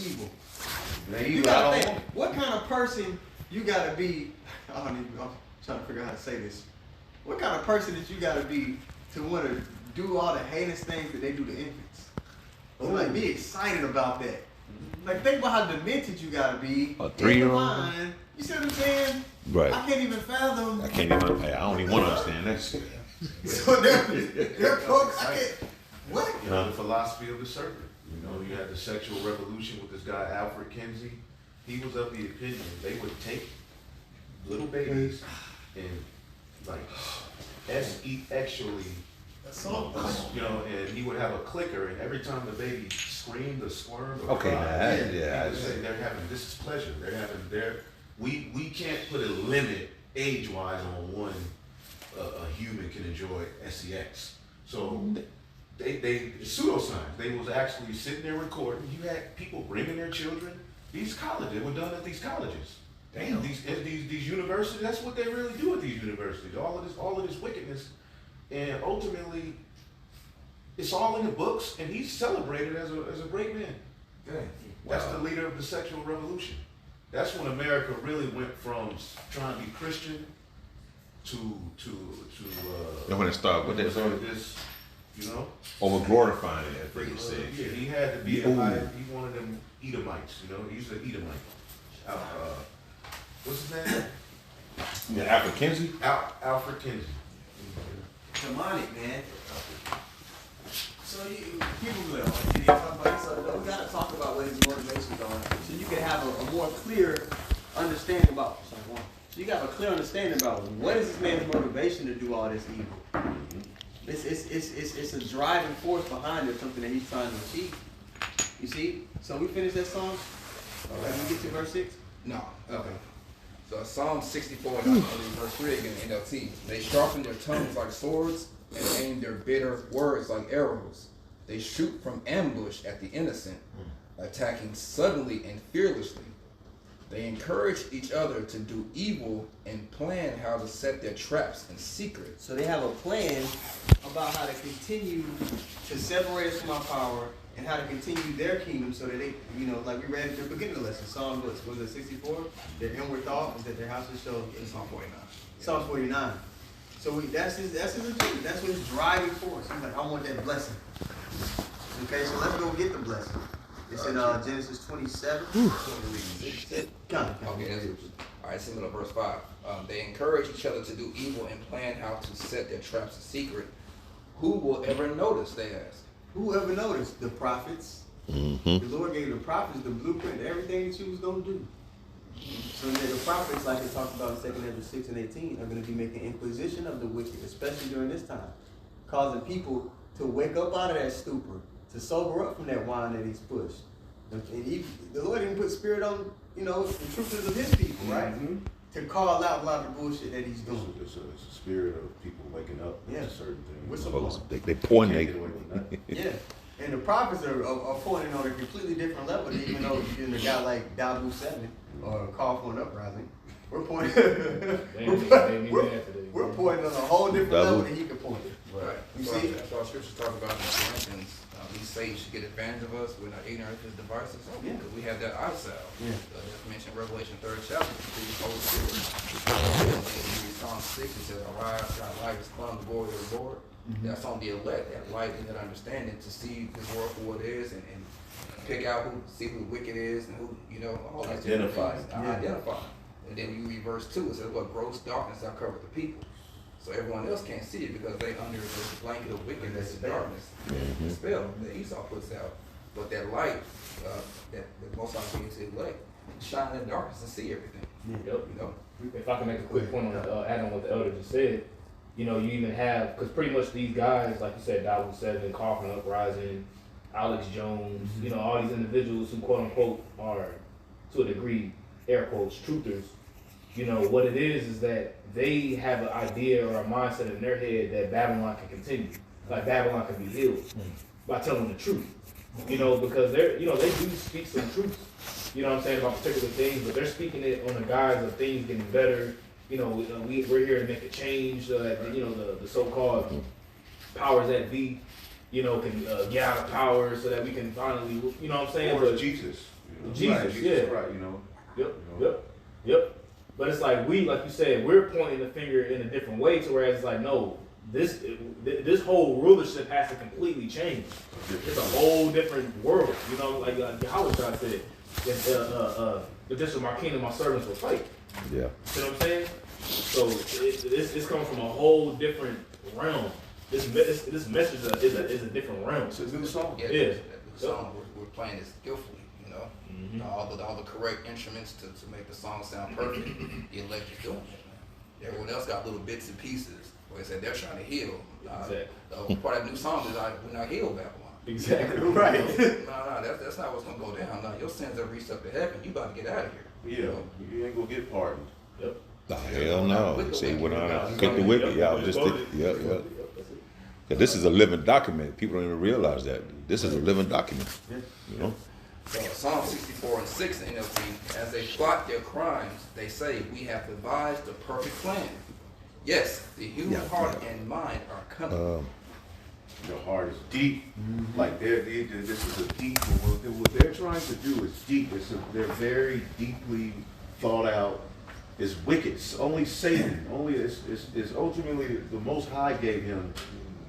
evil. You gotta think, what kind of person you gotta be? I'm trying to figure out how to say this. What kind of person that you gotta be to want to do all the heinous things that they do to infants? So like, be excited about that. Like, think about how demented you gotta be. A 3-year-old. You see what I'm saying? Right. I can't even fathom. I don't even want to understand that shit. So they're folks. What? You know, the philosophy of the serpent. You know, you had the sexual revolution with this guy Alfred Kinsey. He was of the opinion they would take little babies and like actually, you know, and he would have a clicker, and every time the baby screamed or squirmed or cried, he would say this is pleasure. They're having we can't put a limit age-wise on one a human can enjoy sex. So they pseudoscience. They was actually sitting there recording. You had people bringing their children. These colleges, they were done at these colleges. Damn. These universities, that's what they really do at these universities. All of this wickedness. And ultimately, it's all in the books, and he's celebrated as a great man. Wow. That's the leader of the sexual revolution. That's when America really went from trying to be Christian to when it started with this, you know? Over glorifying it, I think you said. Yeah, he had to be he wanted them Edomites, you know? He's an Edomite. What's his name? Yeah, Alfred Kinsey? Alfred Kinsey. Demonic, man. So people go, we gotta talk about what his motivations are, so you can have a more clear understanding about. So you got a clear understanding about what is this man's motivation to do all this evil. It's a driving force behind it, something that he's trying to achieve. You see? So we finish that song. Right, we get to verse 6. No. Okay. So Psalm 64, verse 3 again, NLT. They sharpen their tongues like swords and aim their bitter words like arrows. They shoot from ambush at the innocent, attacking suddenly and fearlessly. They encourage each other to do evil and plan how to set their traps in secret. So they have a plan about how to continue to separate us from our power and how to continue their kingdom so that they, you know, like we read at the beginning of the lesson, Psalm was it 64? Their inward thought is that their houses shall. Psalm 49. Psalm 49. So that's his agenda. That's what his driving force. He's like, I want that blessing. Okay, so let's go get the blessing. It's in Genesis 27. Okay, all right, similar to verse 5. They encourage each other to do evil and plan how to set their traps in secret. Who will ever notice, they ask? Who ever noticed? The prophets. The Lord gave the prophets the blueprint to everything that you was going to do. So that the prophets, like it talks about in 2 Ezra 6 and 18, are going to be making inquisition of the wicked, especially during this time, causing people to wake up out of that stupor, to sober up from that wine that he's pushed. And the Lord didn't put spirit on, you know, the truthers of his people, right? To call out a lot of bullshit that he's doing. It's a spirit of people waking up to certain things. They point. Yeah. And the prophets are pointing on a completely different level, even though you're in a guy like Dabu 7 or Call for an Uprising. We're pointing we're pointing on a whole different level that he could point. Right. You see? That's what scriptures talk about in Corinthians. He say you should get advantage of us. We're not ignorant of his devices. Yeah. Because we have that eye salve. Yeah. That's mentioned in Revelation 3rd chapter. Through the Holy Spirit. Psalm 6, it says, arise, thy light is come, the glory of the Lord. That's on the elect, that light and that understanding to see this world for what it is and pick out see who the wicked is and who, you know, all these identify. Identify. And then you read verse 2, it says, what gross darkness thou covered the people. So everyone else can't see it because they under this blanket of wickedness and darkness. The spell that Esau puts out. But that light that most of us to elect, shine in the darkness and see everything. Yep. You know? If I can make a quick point on adding what the elder just said, you know, you even have, because pretty much these guys, like you said, Dawood 7, Call for an Uprising, Alex Jones, you know, all these individuals who quote unquote are, to a degree, air quotes, truthers. You know, what it is that they have an idea or a mindset in their head that Babylon can continue. Like Babylon can be healed by telling the truth. You know, because they're, you know, they do speak some truth, you know what I'm saying, about particular things, but they're speaking it on the guise of things getting better. You know, we're here to make a change so that, you know, the so-called powers that be, you know, can get out of power so that we can finally, you know what I'm saying? Or Jesus. Jesus, yeah. Christ, you know. Yep. But it's like like you said, we're pointing the finger in a different way to where it's like, no, this whole rulership has to completely change. It's a whole different world, you know, like Howard said, if this was my kingdom, my servants will fight. Yeah. You know what I'm saying? So it's coming from a whole different realm. This message is a different realm. It's a new song. Yeah. Yeah. The song we're playing is skillfully, you know. All the correct instruments to make the song sound perfect. The elect is doing it, man. Everyone else got little bits and pieces. Where they said they're trying to heal. Exactly. The part of the new song is we're not healed, Babylon. Exactly. Right. No, that's not what's gonna go down. No, your sins have reached up to heaven. You about to get out of here. Yeah, you ain't gonna get pardoned. Yep. The hell no. See, when I get the wicked, y'all just yeah. Cause this is a living document. People don't even realize that. This is a living document. You know? So Psalm 64 and 6 in NLT, as they plot their crimes, they say, we have devised a perfect plan. Yes, the human heart and mind are cunning. Your heart is deep. Like this is a deep. What they're trying to do is deep. They're very deeply thought out. It's wicked. It's only Satan. It's ultimately the Most High gave him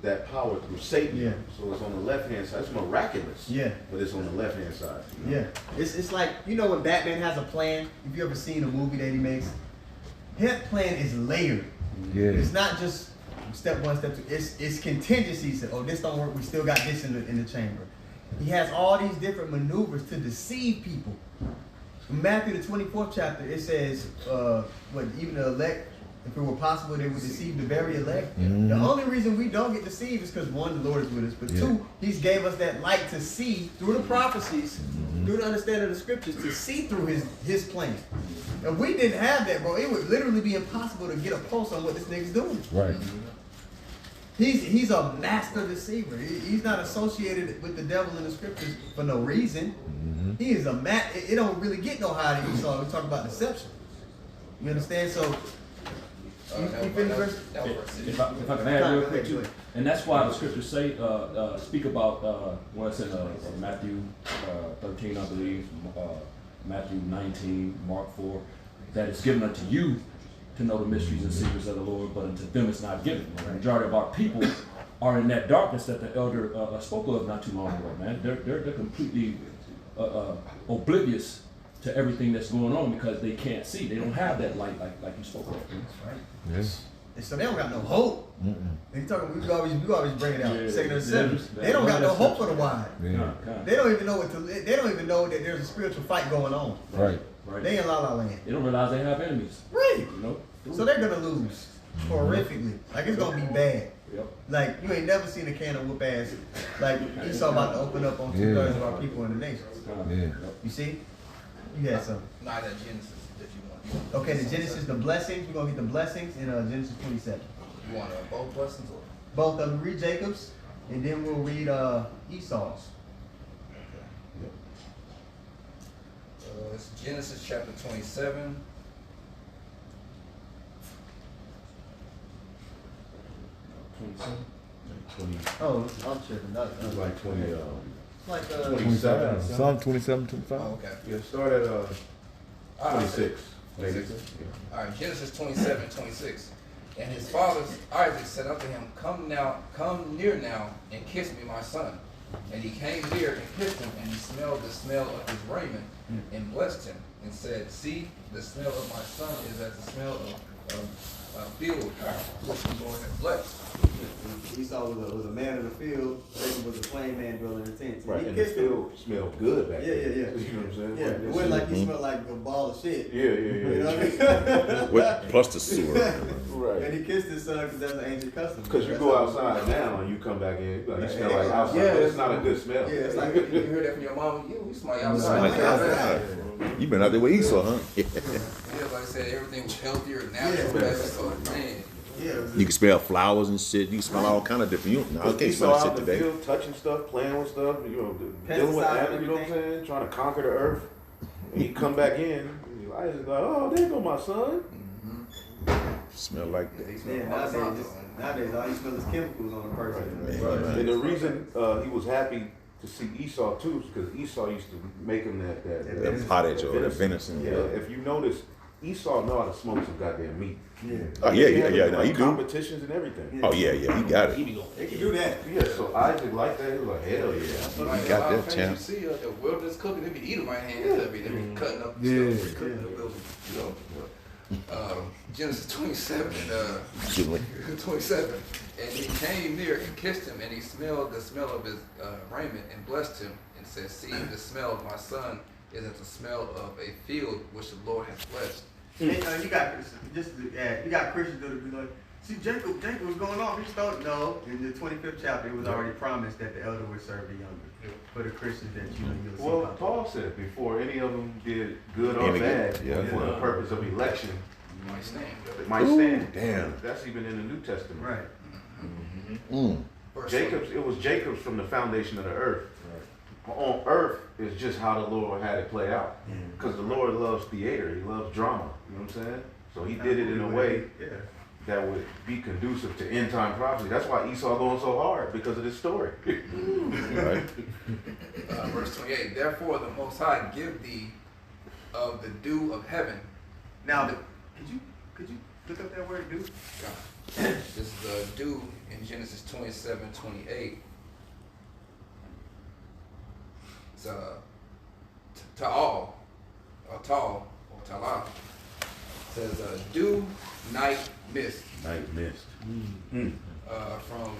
that power through Satan. Yeah. So it's on the left hand side. It's miraculous. Yeah. But it's on the left hand side. You know? Yeah. It's like, you know, when Batman has a plan, if you ever seen a movie that he makes, his plan is layered. Yeah. It's not just step one, step two. It's contingencies. Said, oh, this don't work. We still got this in the chamber. He has all these different maneuvers to deceive people. In Matthew the 24th chapter, it says, even the elect, if it were possible, they would deceive the very elect. The only reason we don't get deceived is because one, the Lord is with us, but two, He's gave us that light to see through the prophecies, through the understanding of the scriptures, to see through His plan. If we didn't have that, bro, it would literally be impossible to get a pulse on what this nigga's doing. Right. He's a master deceiver. He's not associated with the devil in the scriptures for no reason. He is a it don't really get no higher than Esau. We talk about deception. You understand? So if I can add real quick too, and that's why the scriptures say speak about what's in Matthew 13, I believe, Matthew 19, Mark 4, that it's given unto you to know the mysteries and secrets of the Lord, but unto them it's not given. The majority of our people are in that darkness that the elder spoke of not too long ago, man. They're completely oblivious to everything that's going on because they can't see. They don't have that light like you spoke of. right. Yes. And so they don't got no hope. They talking. We always bring it out. Yeah, Second and yeah, seventh. yeah. They don't got no hope for the wise. Yeah. They don't even know They don't even know that there's a spiritual fight going on. Right. Right. They in La La Land. They don't realize they have enemies. Right. You know. So they're gonna lose horrifically. Like it's gonna be bad. Yep. Like you ain't never seen a can of whoop ass. Like Esau about to open up on 2/3 of our people in the nations. Yeah. You see? You had something. Not that Genesis that you want. Okay, the Genesis, the blessings. We're gonna get the blessings in Genesis 27. You want both blessings or? Both of them. Read Jacob's, and then we'll read Esau's. It's Genesis chapter 27. Oh, I'm tripping. It's like 20. Like 27. Psalm 27, 25. Oh, okay. Yeah, start at All right. 26. All right, Genesis 27, 26. And his father Isaac said unto him, come near now, and kiss me, my son. And he came near and kissed him, and he smelled the smell of his raiment, and blessed him, and said, see, the smell of my son is as the smell of field, which the Lord has blessed. Esau was a man of the field. Jacob was a plain man dwelling in tents. Right, He and the kissed him. field smelled good back Yeah, then. yeah, yeah. You know what I'm saying? Yeah, it wasn't like he smelled like a ball of shit. Yeah. You know what I mean? With, plus the sewer. Right. And he kissed his son because that's an ancient custom. Because you That's go how- outside now and you come back in, you smell like outside. Yeah, But it's not a good smell. Yeah, it's like You heard that from your mama? You smell Smell outside. like outside. You been out there with Esau, huh? Yeah, like I said, everything was healthier and natural. Yeah. So, man. Yeah. You can smell flowers and shit. You can smell all kind of different. You, no, I can't smell out shit in the today. field, touching stuff, playing with stuff, dealing with Pesticide animals, and you know what I'm everything. saying? Trying to conquer the earth. And you come back in, and your eyes is like, oh, there go my son. Smell like that. Yeah, nowadays all you smell is chemicals on a person. Man. And the reason he was happy to see Esau too, because Esau used to make him The pottage or the venison. Yeah, if you notice, Esau know how to smoke some goddamn meat. Yeah. Oh yeah. No, he do. Competitions and everything. Oh yeah, he got it. They can do that. Yeah, so Isaac like that. He was like, hell yeah. Like, got a lot that of things chance. you see the wilderness cooking, they be eating my hands, they be cutting up stuff, cooking the wilderness, you know. Genesis 27 and 27. And he came near and kissed him, and he smelled the smell of his raiment and blessed him, and said, "See, the smell of my son is as the smell of a field which the Lord has blessed." And, you got Christians that would be like, see, Jacob was going off. He started, no, in the 25th chapter, it was already promised that the elder would serve the younger. For the Christians that you'll see. Well, Paul said before any of them did good or bad, for the purpose of election, Might stand. it might stand. Damn. That's even in the New Testament. Right. It was Jacob's from the foundation of the earth. On earth is just how the Lord had it play out. Because the Lord loves theater, he loves drama. You know what I'm saying? So he did it in a way that would be conducive to end time prophecy. That's why Esau going so hard, because of this story. Right. Verse 28. Therefore the Most High give thee of the dew of heaven. Now, could you look up that word dew? This is dew in Genesis 27:28. It's ta'al, or tal, or tala. It says dew, night, mist. Night mist. From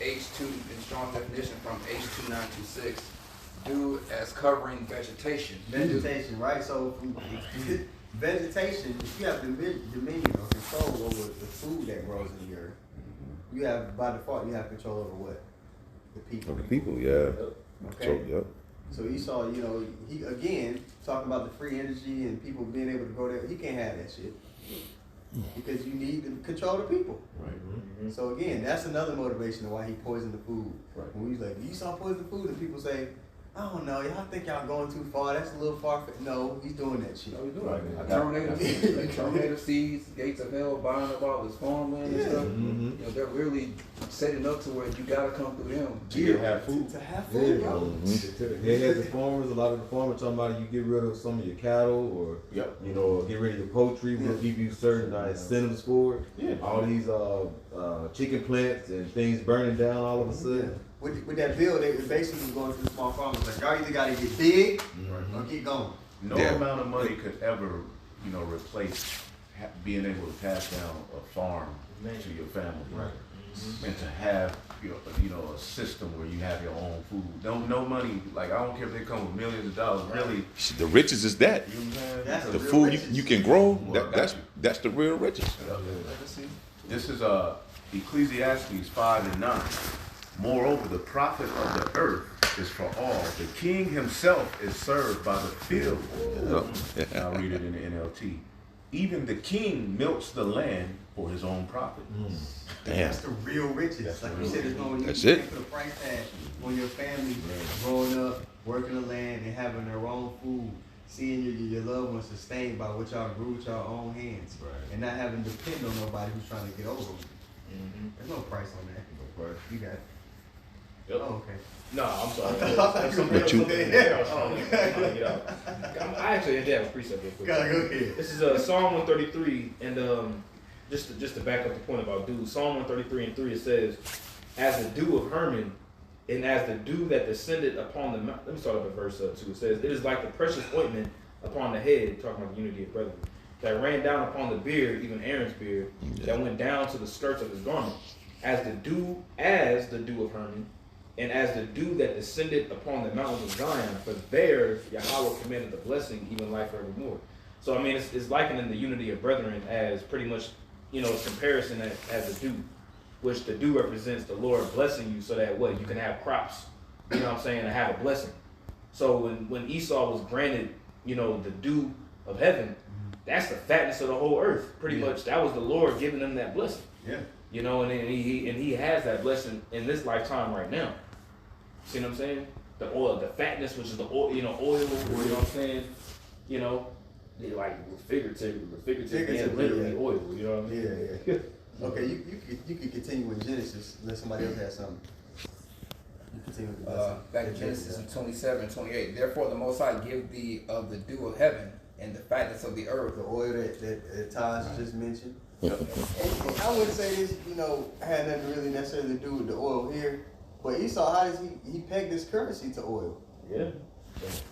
H2, in strong definition from H2926, dew as covering vegetation. Vegetation, right? So, vegetation, if you have dominion or control over the food that grows in the earth, you have, by default, you have control over what? The people. Of the people, yeah. Okay. Yep. So Esau, he again talking about the free energy and people being able to go there. He can't have that shit because you need to control the people. Right. So again, that's another motivation of why he poisoned the food. Right. When he's like, Esau poisoned the food, and people say, I don't know, y'all think y'all going too far? That's a little far. No, he's doing that shit. Terminator seeds, gates of hell, buying up all this farmland and stuff. You know, they're really setting up to where you gotta come through them to have food. To have food, bro. Yeah, the farmers, a lot of the farmers talking about you get rid of some of your cattle, or you know, get rid of your poultry. We'll give you certain incentives for it. Yeah. All these chicken plants and things burning down all of a sudden. With that bill, they basically going to the small farmers like, y'all either got to get big or get going. No amount of money could ever, replace being able to pass down a farm to your family, and to have a system where you have your own food. No money, like I don't care if they come with millions of dollars. Really, the riches is that. You know what I'm saying? That's The food you can grow. That's the real riches. This is Ecclesiastes 5:9. Moreover, the profit of the earth is for all. The king himself is served by the field. I'll read it in the NLT. Even the king milks the land for his own profit. Damn. That's the real riches. Like you said, That's you it. can't put a price tag on your family growing up, working the land, and having their own food. Seeing your loved ones sustained by what y'all grew with your own hands, and not having to depend on nobody who's trying to get over them. There's no price on that. No price. You got it. Yep. Oh, okay. No, I'm sorry. That's something else. I actually did have a precept real quick. Go ahead. This is Psalm 133, and just to back up the point about dew. Psalm 133:3, it says, "As the dew of Hermon, and as the dew that descended upon the mountain." Let me start up at verse 2. It says, "It is like the precious ointment upon the head," talking about the unity of brethren, "that ran down upon the beard, even Aaron's beard, that went down to the skirts of his garment, as the dew of Hermon, and as the dew that descended upon the mountains of Zion, for there Yahweh commanded the blessing, even life forevermore." So I mean, it's likening the unity of brethren as pretty much, comparison as the dew, which the dew represents the Lord blessing you, so that you can have crops, and have a blessing. So when Esau was granted, the dew of heaven, that's the fatness of the whole earth. Pretty much, that was the Lord giving them that blessing. Yeah. And he has that blessing in this lifetime right now. See what I'm saying? The oil, the fatness, which is the oil, oil, you know what I'm saying? Like figuratively and literally oil, you know what I mean? Yeah. Okay, you could continue in Genesis unless somebody else has something. continue with Back in Genesis 27:28. Therefore the Most High give thee of the dew of heaven and the fatness of the earth. The oil that Taj just mentioned. And I wouldn't say this, had nothing really necessarily to do with the oil here. But Esau, how does he pegged his currency to oil? Yeah.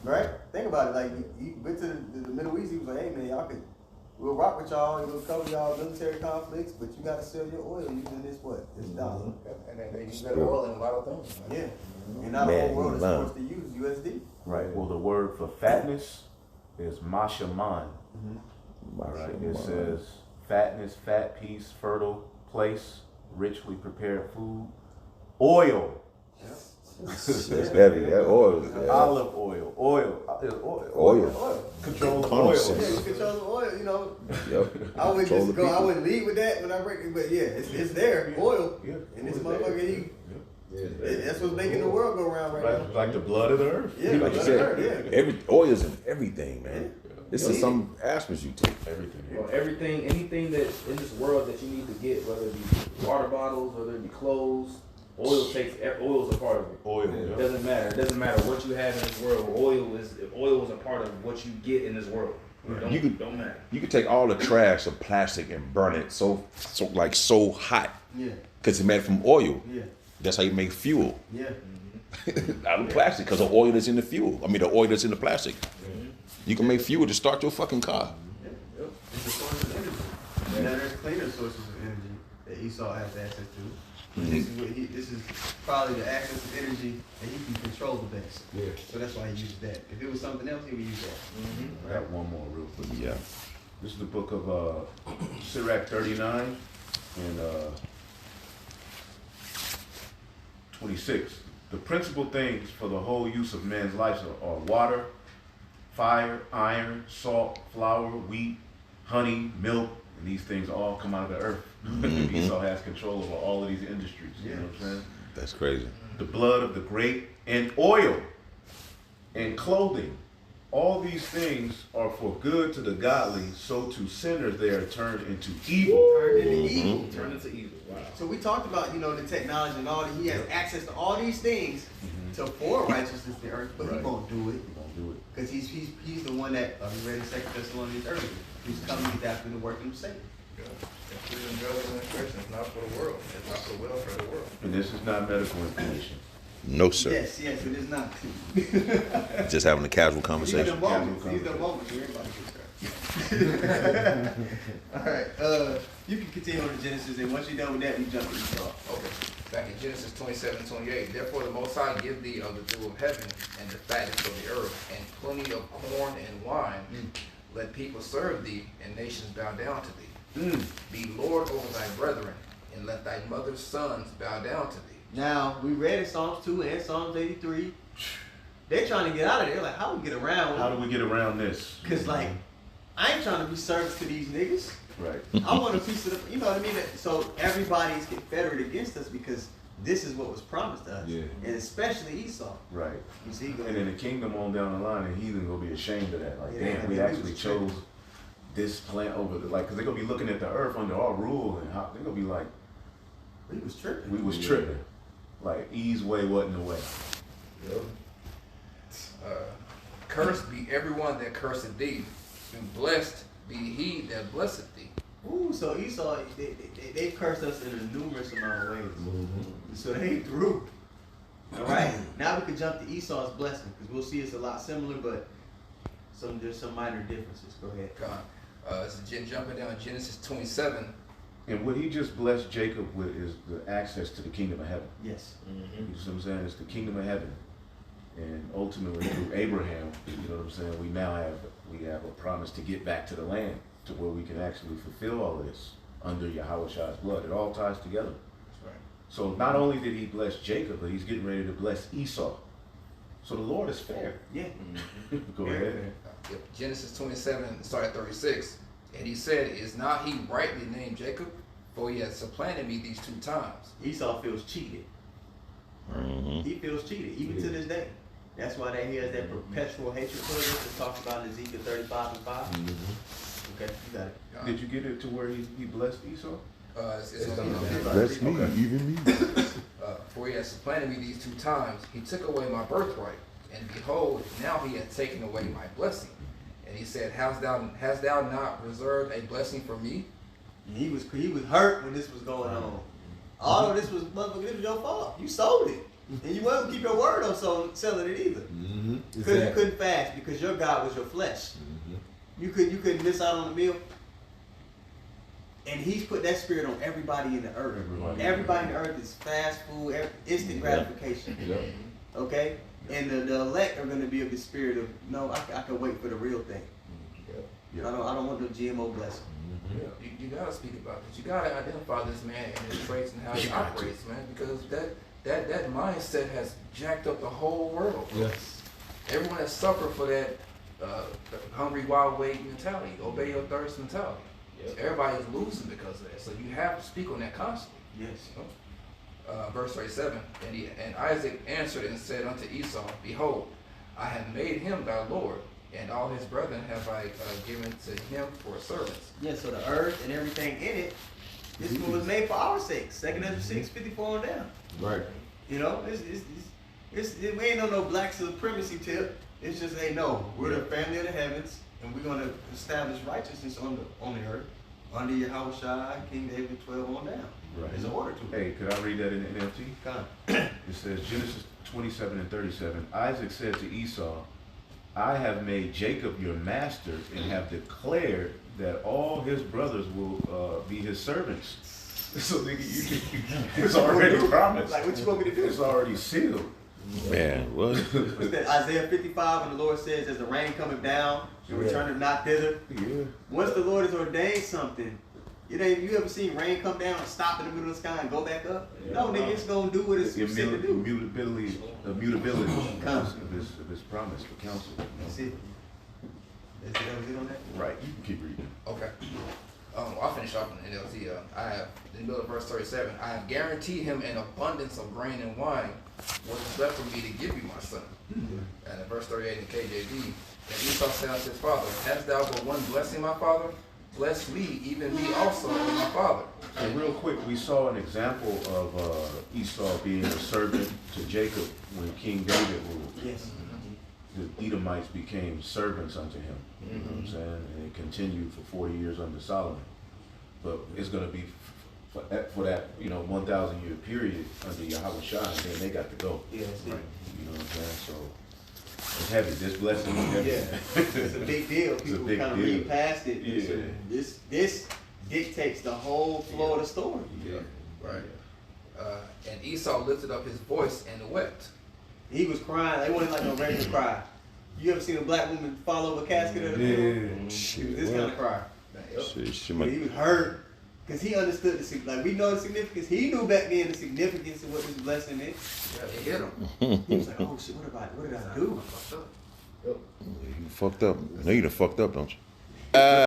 Right? Think about it. Like, he went to the Middle East, he was like, hey man, we'll rock with y'all, we'll cover y'all military conflicts, but you gotta sell your oil using this dollar. And they use that oil in a lot of things. Yeah. And not the whole world is forced to use USD. Right. Well, the word for fatness is mashaman. Right. It says fatness, fat piece, fertile place, richly prepared food, oil. That's heavy. That oil. Yeah. Olive oil. Control of oil. Yeah, control the oil, Yep. I wouldn't lead with that when I break it, but yeah, it's there, oil. Yeah. And this motherfucker, that's what's making the world go round right now. Like the blood of the earth. Yeah, Like you said, oil is in everything, man. This is some aspects you take. Everything. Well, anything that's in this world that you need to get, whether it be water bottles, whether it be clothes, oil's a part of it. Oil. It doesn't matter. It doesn't matter what you have in this world. Oil is a part of what you get in this world. Don't matter. You could take all the trash of plastic and burn it so hot. Yeah. Because it's made from oil. Yeah. That's how you make fuel. Yeah. Out of plastic, because the oil that's in the fuel. I mean, the oil that's in the plastic. You can make fuel to start your fucking car. It's a source of energy. Now there's cleaner sources of energy that Esau has access to. This is probably the access of energy that he can control the best. Yeah. So that's why he uses that. If it was something else, he would use that. I got one more real quick. Yeah. This is the book of Sirach 39 and 26. The principal things for the whole use of man's life are water, fire, iron, salt, flour, wheat, honey, milk, and these things all come out of the earth. Esau has control over all of these industries. You know what I'm saying? That's crazy. The blood of the grape and oil and clothing. All these things are for good to the godly, so to sinners they are turned into evil. Turned into evil. Wow. So we talked about, the technology and all that. He has access to all these things to for righteousness to the earth, but he won't do it. Because he's the one that, we read in 2 Thessalonians earlier, who's coming after the working of Satan. It's not for the world. It's not for the welfare of the world. And this is not medical information. No, sir. Yes, it is not. Just having a casual These are conversation. the moments. These are the moments where everybody gets All right. You can continue on to Genesis, and once you're done with that, we jump to Esau. Okay. Back in Genesis 27:28. Therefore the Most High give thee of the dew of heaven and the fatness of the earth and plenty of corn and wine. Let people serve thee and nations bow down to thee. Be Lord over thy brethren and let thy mother's sons bow down to thee. Now, we read in Psalms 2 and Psalms 83. They're trying to get out of there. Like, how do we get around? How do we get around this? Because, I ain't trying to be service to these niggas. Right. I want a piece of the, you know what I mean? So everybody's confederate against us because this is what was promised to us. Yeah. And especially Esau. Right. You see? And in the kingdom on down the line, the heathen gonna be ashamed of that. Like, Yeah, damn, we they actually was chose this plant over the, because they're gonna be looking at the earth under our rule, and how, they're gonna be like, We was tripping. we was tripping. Like, Eve's way wasn't the way. Cursed be everyone that curseth thee, and blessed be he that blesseth thee. Ooh, so Esau, they cursed us in a numerous amount of ways. So they ain't through. All right, now we can jump to Esau's blessing because we'll see it's a lot similar, but there's some minor differences. Go ahead. Jumping down to Genesis 27. And what he just blessed Jacob with is the access to the kingdom of heaven. Yes. You know what I'm saying? It's the kingdom of heaven. And ultimately through Abraham, you know what I'm saying, we have a promise to get back to the land to where we can actually fulfill all this under Yahweh's blood. It all ties together. That's right. So not only did he bless Jacob, but he's getting ready to bless Esau. So the Lord is fair. Yeah. Go ahead. Genesis 27, start at 36. And he said, is not he rightly named Jacob? For he has supplanted me these 2 times. Esau feels cheated. He feels cheated, even to this day. That's why he has that perpetual hatred for us. It's talked about in Ezekiel 35 and 5. Okay, you got it. Did you get it to where he blessed Esau? It's Bless me, even me. For he has supplanted me these 2 times. He took away my birthright, and behold, now he hath taken away my blessing. And he said, hast thou not reserved a blessing for me? And he was hurt when this was going on. All of this was, motherfucker, this was your fault. You sold it. And you wasn't keep your word on selling it either. Mm-hmm. Because you couldn't fast because your God was your flesh. You couldn't miss out on the meal. And he's put that spirit on everybody in the earth. Everybody in the earth is fast food, instant gratification. Okay? And the elect are going to be of the spirit of, no, I can wait for the real thing. I don't want no GMO blessing. You gotta speak about this. You gotta identify this man and his traits and how he operates, man, because that mindset has jacked up the whole world. Yes. Everyone has suffered for that hungry, wild wait mentality, obey your thirst mentality. Everybody's losing because of that. So you have to speak on that constantly. Yes. Verse 37, and Isaac answered and said unto Esau, Behold, I have made him thy Lord, and all his brethren have I given to him for servants. Yeah, so the earth and everything in it, this one was made for our sake. 2 Ezra 6, 54 on down. Right. You know, we ain't on no black supremacy tip. It's just, hey, no, we're the family of the heavens, and we're going to establish righteousness on the earth under Yahushua, King David 12 on down. Right. There's an order to it. Hey, could I read that in the NLT? Come. It says, Genesis 27 and 37, Isaac said to Esau, I have made Jacob your master and have declared that all his brothers will be his servants. So nigga, it's already promised. Like, what you want me to do? It's already sealed. Man, what? What's that? Isaiah 55, when the Lord says, as the rain coming down, and returneth not thither. Yeah. Once the Lord has ordained something, you ever seen rain come down and stop in the middle of the sky and go back up? No, nigga, it's gonna do what it's said to do. Immutability of his promise for counsel. That's it. That was it on that? Right, you can keep reading. Okay. I'll finish off in the NLT. I have, in the middle of verse 37, I have guaranteed him an abundance of grain and wine. What is left for me to give you, my son? And in verse 38 in KJV, and Esau said unto his father, hast thou but one blessing, my father? Bless me, even me also, O my father. And real quick, we saw an example of Esau being a servant to Jacob when King David ruled. Yes. The Edomites became servants unto him. You know what I'm saying? And it continued for 40 years under Solomon. But it's going to be for that 1,000 year period under Yahushua, and then they got to go. Yeah, that's it. You know what I'm saying? So it's heavy. This blessing is heavy. Yeah, it's a big deal. People kind of read past it. Yeah. This dictates the whole flow of the story. Yeah. Right. And Esau lifted up his voice and wept. He was crying. It wasn't like no regular cry. You ever seen a black woman fall over a casket at a funeral? Shit. This kind of cry. Shit, He was hurt because he understood we know the significance. He knew back then the significance of what this blessing is. Yeah, it hit him. He was like, oh shit, what did I do? You fucked up. I know you done fucked up, don't you?